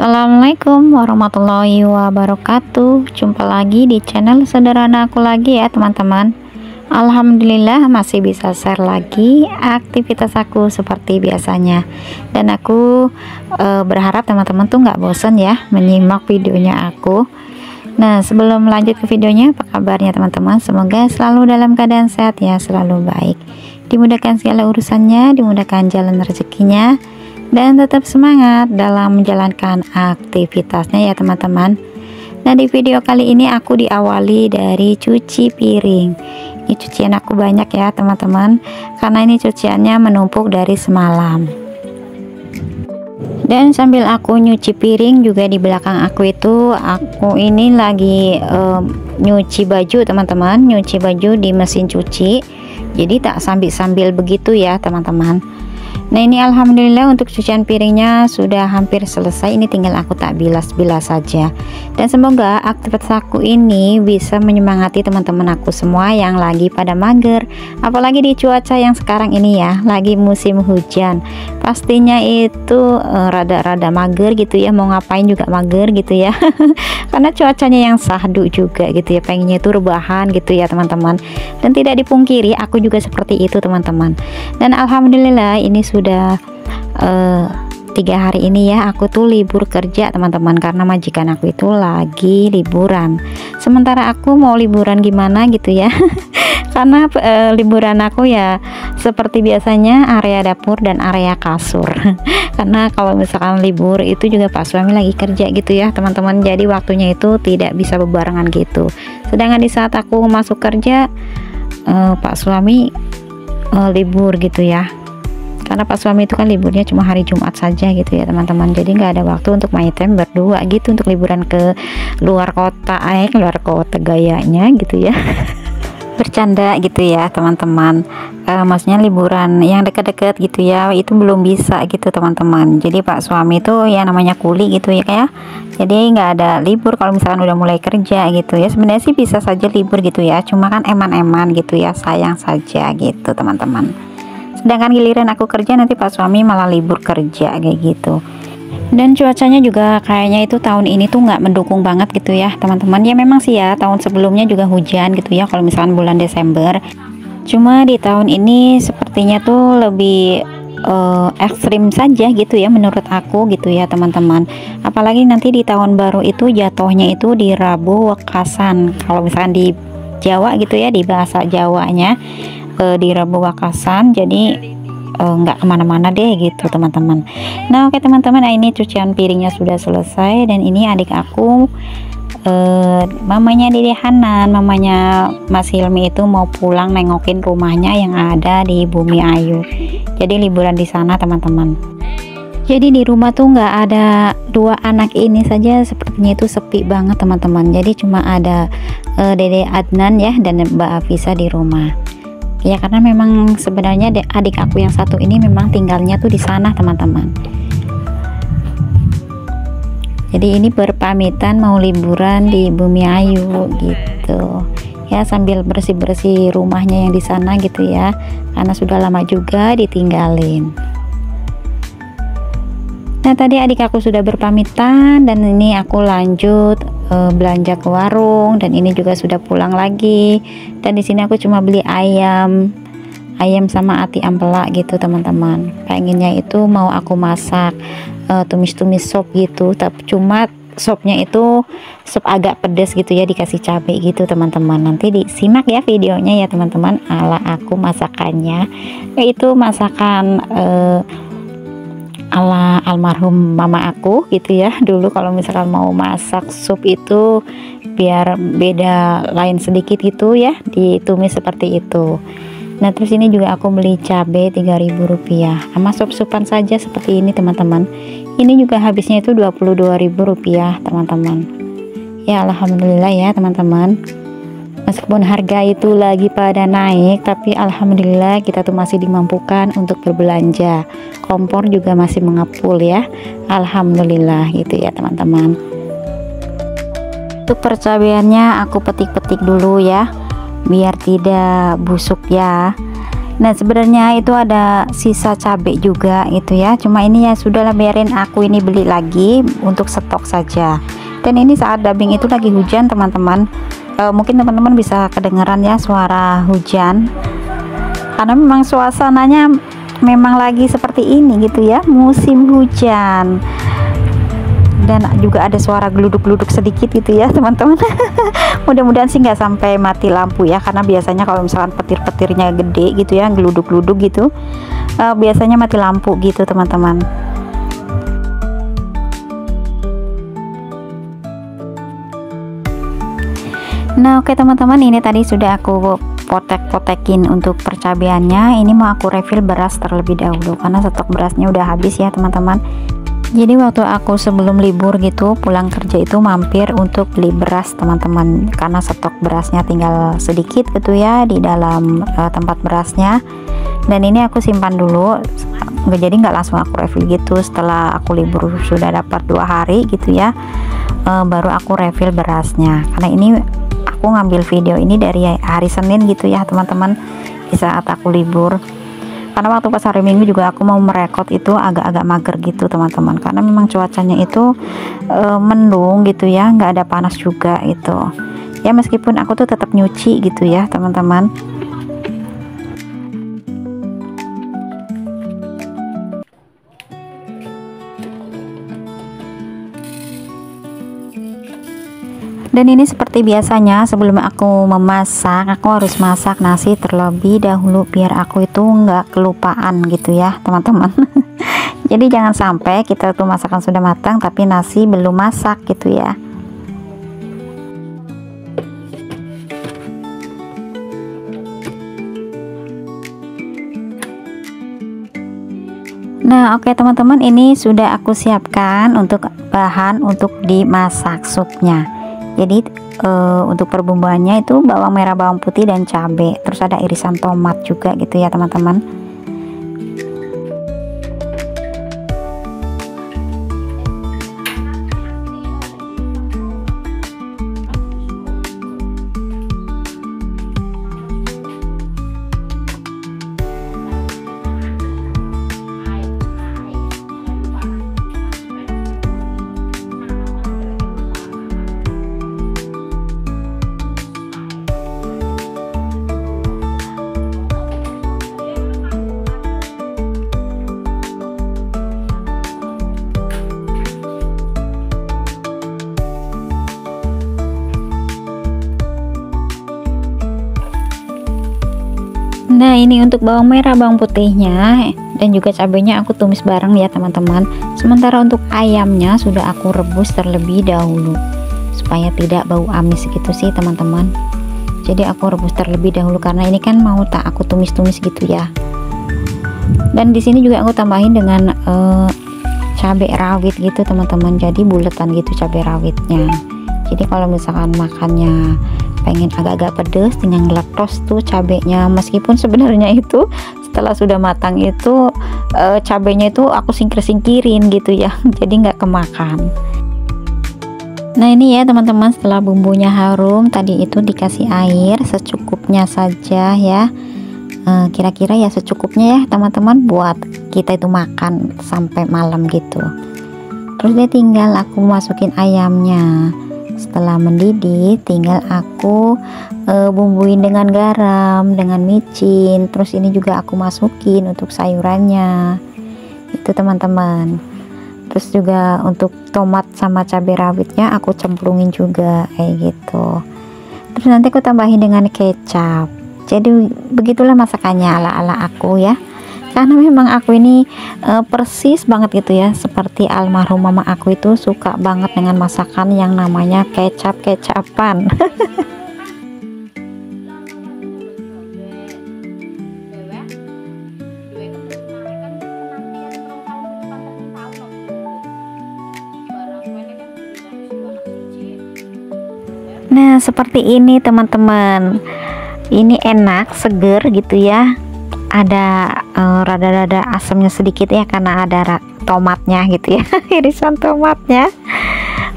Assalamualaikum warahmatullahi wabarakatuh. Jumpa lagi di channel sederhana aku lagi ya teman-teman. Alhamdulillah masih bisa share lagi aktivitas aku seperti biasanya. Dan aku berharap teman-teman tuh nggak bosan ya menyimak videonya aku. Nah, sebelum lanjut ke videonya, apa kabarnya teman-teman? Semoga selalu dalam keadaan sehat ya, selalu baik, dimudahkan segala urusannya, dimudahkan jalan rezekinya, dan tetap semangat dalam menjalankan aktivitasnya ya teman-teman. Nah, di video kali ini aku diawali dari cuci piring. Ini cucian aku banyak ya teman-teman, karena ini cuciannya menumpuk dari semalam. Dan sambil aku nyuci piring juga di belakang aku itu aku ini lagi nyuci baju teman-teman, nyuci baju di mesin cuci. Jadi tak sambil-sambil begitu ya teman-teman. Nah, ini alhamdulillah untuk cucian piringnya sudah hampir selesai. Ini tinggal aku tak bilas-bilas saja. Dan semoga aktivitas aku ini bisa menyemangati teman-teman aku semua yang lagi pada mager. Apalagi di cuaca yang sekarang ini ya, lagi musim hujan. Pastinya itu rada-rada mager gitu ya, mau ngapain juga mager gitu ya. Karena cuacanya yang sahdu juga gitu ya, pengennya itu rebahan gitu ya teman-teman. Dan tidak dipungkiri aku juga seperti itu teman-teman. Dan alhamdulillah ini sudah 3 hari ini ya aku tuh libur kerja teman-teman, karena majikan aku itu lagi liburan. Sementara aku mau liburan gimana gitu ya. Karena liburan aku ya seperti biasanya area dapur dan area kasur. Karena kalau misalkan libur itu juga Pak suami lagi kerja gitu ya teman-teman, jadi waktunya itu tidak bisa berbarengan gitu. Sedangkan di saat aku masuk kerja Pak suami libur gitu ya, karena Pak suami itu kan liburnya cuma hari Jumat saja gitu ya teman-teman. Jadi nggak ada waktu untuk main time berdua gitu, untuk liburan ke luar kota, luar kota gayanya gitu ya. Bercanda gitu ya teman-teman, maksudnya liburan yang dekat-dekat gitu ya, itu belum bisa gitu teman-teman. Jadi Pak suami itu ya namanya kuli gitu ya kayak, jadi nggak ada libur kalau misalkan udah mulai kerja gitu ya. Sebenarnya sih bisa saja libur gitu ya, cuma kan eman-eman gitu ya, sayang saja gitu teman-teman. Sedangkan giliran aku kerja nanti Pak suami malah libur kerja kayak gitu. Dan cuacanya juga kayaknya itu tahun ini tuh nggak mendukung banget gitu ya teman-teman. Ya memang sih ya, tahun sebelumnya juga hujan gitu ya kalau misalkan bulan Desember. Cuma di tahun ini sepertinya tuh lebih ekstrim saja gitu ya menurut aku gitu ya teman-teman. Apalagi nanti di tahun baru itu jatuhnya itu di Rabu Wekasan. Kalau misalkan di Jawa gitu ya, di bahasa Jawanya di Rabu Wekasan. Jadi nggak kemana-mana deh gitu teman-teman. Nah oke teman-teman, ini cucian piringnya sudah selesai. Dan ini adik aku, mamanya Dede Hanan, mamanya Mas Hilmi itu mau pulang nengokin rumahnya yang ada di Bumi Ayu. Jadi liburan di sana teman-teman. Jadi di rumah tuh nggak ada 2 anak ini saja, sepertinya itu sepi banget teman-teman. Jadi cuma ada Dede Adnan ya dan Mbak Afisa di rumah. Ya karena memang sebenarnya adik aku yang satu ini memang tinggalnya tuh di sana teman-teman. Jadi ini berpamitan mau liburan di Bumi Ayu gitu ya, sambil bersih-bersih rumahnya yang di sana gitu ya, karena sudah lama juga ditinggalin. Nah tadi adik aku sudah berpamitan dan ini aku lanjut belanja ke warung, dan ini juga sudah pulang lagi. Dan di sini aku cuma beli ayam sama ati ampela gitu teman-teman. Pengennya itu mau aku masak tumis-tumis sop gitu, tapi cuma sopnya itu sop agak pedas gitu ya, dikasih cabai gitu teman-teman. Nanti disimak ya videonya ya teman-teman, ala aku masakannya, yaitu masakan ala almarhum mama aku gitu ya. Dulu kalau misalkan mau masak sup itu biar beda lain sedikit gitu ya, ditumis seperti itu. Nah terus ini juga aku beli cabai 3.000 rupiah sama sup-supan saja seperti ini teman-teman. Ini juga habisnya itu 22.000 rupiah teman-teman. Ya alhamdulillah ya teman-teman, meskipun harga itu lagi pada naik, tapi alhamdulillah kita tuh masih dimampukan untuk berbelanja. Kompor juga masih mengepul ya, alhamdulillah gitu ya teman-teman. Untuk percabeannya aku petik-petik dulu ya, biar tidak busuk ya. Nah sebenarnya itu ada sisa cabai juga itu ya, cuma ini ya sudahlah, biarin aku ini beli lagi untuk stok saja. Dan ini saat dubbing itu lagi hujan teman-teman, mungkin teman-teman bisa kedengeran ya suara hujan, karena memang suasananya memang lagi seperti ini gitu ya, musim hujan. Dan juga ada suara geluduk-geluduk sedikit gitu ya teman-teman. Mudah-mudahan sih nggak sampai mati lampu ya, karena biasanya kalau misalkan petir-petirnya gede gitu ya, geluduk-geluduk gitu, biasanya mati lampu gitu teman-teman. Nah oke teman-teman, ini tadi sudah aku potek-potekin untuk percabeannya. Ini mau aku refill beras terlebih dahulu karena stok berasnya udah habis ya teman-teman. Jadi waktu aku sebelum libur gitu pulang kerja itu mampir untuk beli beras teman-teman, karena stok berasnya tinggal sedikit gitu ya di dalam tempat berasnya. Dan ini aku simpan dulu, jadi nggak langsung aku refill gitu. Setelah aku libur sudah dapat 2 hari gitu ya, baru aku refill berasnya. Karena ini aku ngambil video ini dari hari Senin gitu ya teman-teman, di saat aku libur. Karena waktu pas hari Minggu juga aku mau merekod itu agak-agak mager gitu teman-teman, karena memang cuacanya itu mendung gitu ya, nggak ada panas juga itu ya, meskipun aku tuh tetap nyuci gitu ya teman-teman. Dan ini seperti biasanya sebelum aku memasak, aku harus masak nasi terlebih dahulu biar aku itu nggak kelupaan gitu ya teman-teman. Jadi jangan sampai kita tuh masakan sudah matang tapi nasi belum masak gitu ya. Nah oke teman-teman, ini sudah aku siapkan untuk bahan untuk dimasak supnya. Jadi untuk perbumbuannya itu bawang merah, bawang putih, dan cabai, terus ada irisan tomat juga gitu ya teman-teman. Nah ini untuk bawang merah, bawang putihnya dan juga cabenya aku tumis bareng ya teman-teman. Sementara untuk ayamnya sudah aku rebus terlebih dahulu supaya tidak bau amis gitu sih teman-teman. Jadi aku rebus terlebih dahulu karena ini kan mau tak aku tumis-tumis gitu ya. Dan di sini juga aku tambahin dengan cabai rawit gitu teman-teman, jadi buletan gitu cabai rawitnya. Jadi kalau misalkan makannya pengen agak-agak pedes, tinggal ngeletos tuh cabenya, meskipun sebenarnya itu setelah sudah matang itu cabenya itu aku singkirin gitu ya, jadi nggak kemakan. Nah ini ya teman-teman, setelah bumbunya harum tadi itu dikasih air secukupnya saja ya, kira-kira ya secukupnya ya teman-teman buat kita itu makan sampai malam gitu. Terus dia tinggal aku masukin ayamnya. Setelah mendidih tinggal aku bumbuin dengan garam, dengan micin. Terus ini juga aku masukin untuk sayurannya itu teman-teman. Terus juga untuk tomat sama cabai rawitnya aku cemplungin juga kayak gitu. Terus nanti aku tambahin dengan kecap. Jadi begitulah masakannya ala-ala aku ya, karena memang aku ini persis banget gitu ya, seperti almarhum mama aku itu suka banget dengan masakan yang namanya kecap-kecapan. Nah seperti ini teman-teman, ini enak, seger gitu ya, ada rada-rada asamnya sedikit ya karena ada tomatnya gitu ya, irisan tomatnya.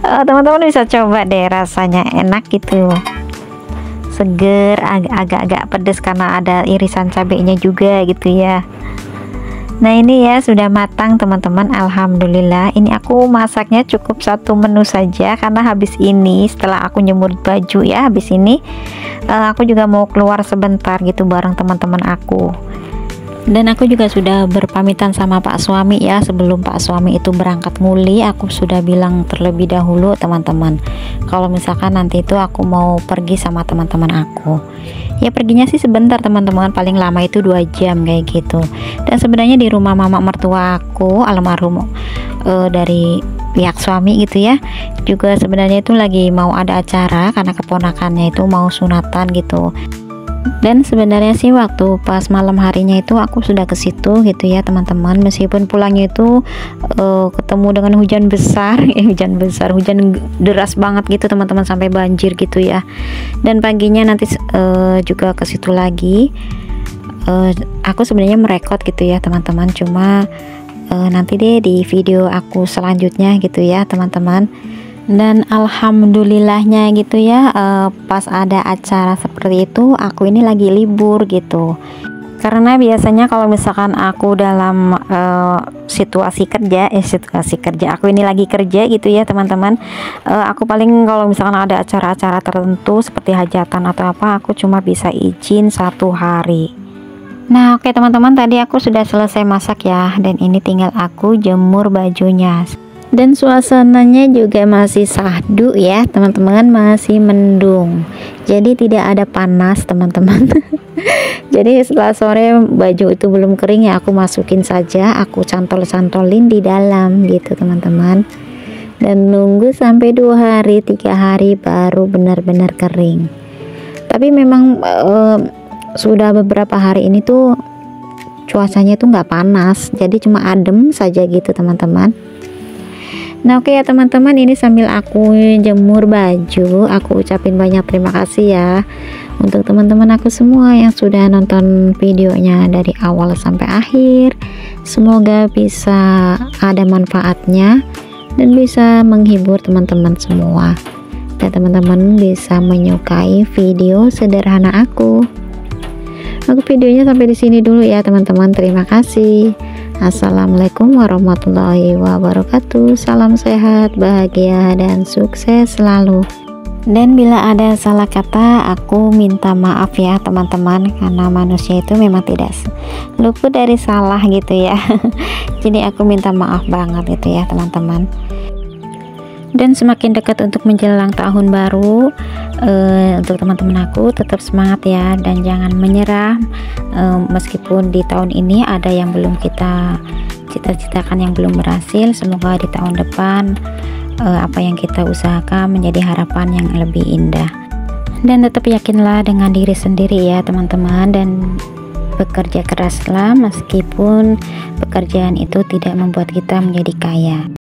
Teman-teman bisa coba deh, rasanya enak gitu. seger, agak-agak pedas karena ada irisan cabenya juga gitu ya. Nah ini ya sudah matang teman-teman, alhamdulillah. Ini aku masaknya cukup satu menu saja karena habis ini setelah aku nyemur baju ya, habis ini aku juga mau keluar sebentar gitu bareng teman-teman aku. Dan aku juga sudah berpamitan sama Pak suami ya, sebelum Pak suami itu berangkat nguli, aku sudah bilang terlebih dahulu teman-teman, kalau misalkan nanti itu aku mau pergi sama teman-teman aku. Ya perginya sih sebentar teman-teman, paling lama itu 2 jam kayak gitu. Dan sebenarnya di rumah mama mertua aku almarhum dari pihak suami gitu ya, juga sebenarnya itu lagi mau ada acara karena keponakannya itu mau sunatan gitu. Dan sebenarnya sih waktu pas malam harinya itu aku sudah ke situ gitu ya teman-teman, meskipun pulangnya itu ketemu dengan hujan besar hujan deras banget gitu teman-teman, sampai banjir gitu ya. Dan paginya nanti juga ke situ lagi. Aku sebenarnya merekod gitu ya teman-teman, cuma nanti deh di video aku selanjutnya gitu ya teman-teman. Dan alhamdulillahnya gitu ya, pas ada acara seperti itu aku ini lagi libur gitu. Karena biasanya kalau misalkan aku dalam situasi kerja aku ini lagi kerja gitu ya teman-teman, aku paling kalau misalkan ada acara-acara tertentu seperti hajatan atau apa, aku cuma bisa izin 1 hari. Nah oke teman-teman, tadi aku sudah selesai masak ya, dan ini tinggal aku jemur bajunya. Dan suasananya juga masih sahdu ya teman-teman, masih mendung, jadi tidak ada panas teman-teman. Jadi setelah sore baju itu belum kering ya, aku masukin saja, aku cantol-cantolin di dalam gitu teman-teman, dan nunggu sampai 2 hari 3 hari baru benar-benar kering. Tapi memang sudah beberapa hari ini tuh cuacanya tuh nggak panas, jadi cuma adem saja gitu teman-teman. Nah oke ya teman-teman, ini sambil aku jemur baju, aku ucapin banyak terima kasih ya untuk teman-teman aku semua yang sudah nonton videonya dari awal sampai akhir. Semoga bisa ada manfaatnya dan bisa menghibur teman-teman semua, dan teman-teman bisa menyukai video sederhana aku. Videonya sampai di sini dulu ya teman-teman, terima kasih. Assalamualaikum warahmatullahi wabarakatuh. Salam sehat, bahagia, dan sukses selalu. Dan bila ada salah kata, aku minta maaf ya teman-teman, karena manusia itu memang tidak luput dari salah gitu ya. Jadi aku minta maaf banget gitu ya teman-teman. Dan semakin dekat untuk menjelang tahun baru, untuk teman-teman aku tetap semangat ya, dan jangan menyerah. Meskipun di tahun ini ada yang belum kita cita-citakan, yang belum berhasil, semoga di tahun depan apa yang kita usahakan menjadi harapan yang lebih indah. Dan tetap yakinlah dengan diri sendiri ya teman-teman, dan bekerja keraslah meskipun pekerjaan itu tidak membuat kita menjadi kaya.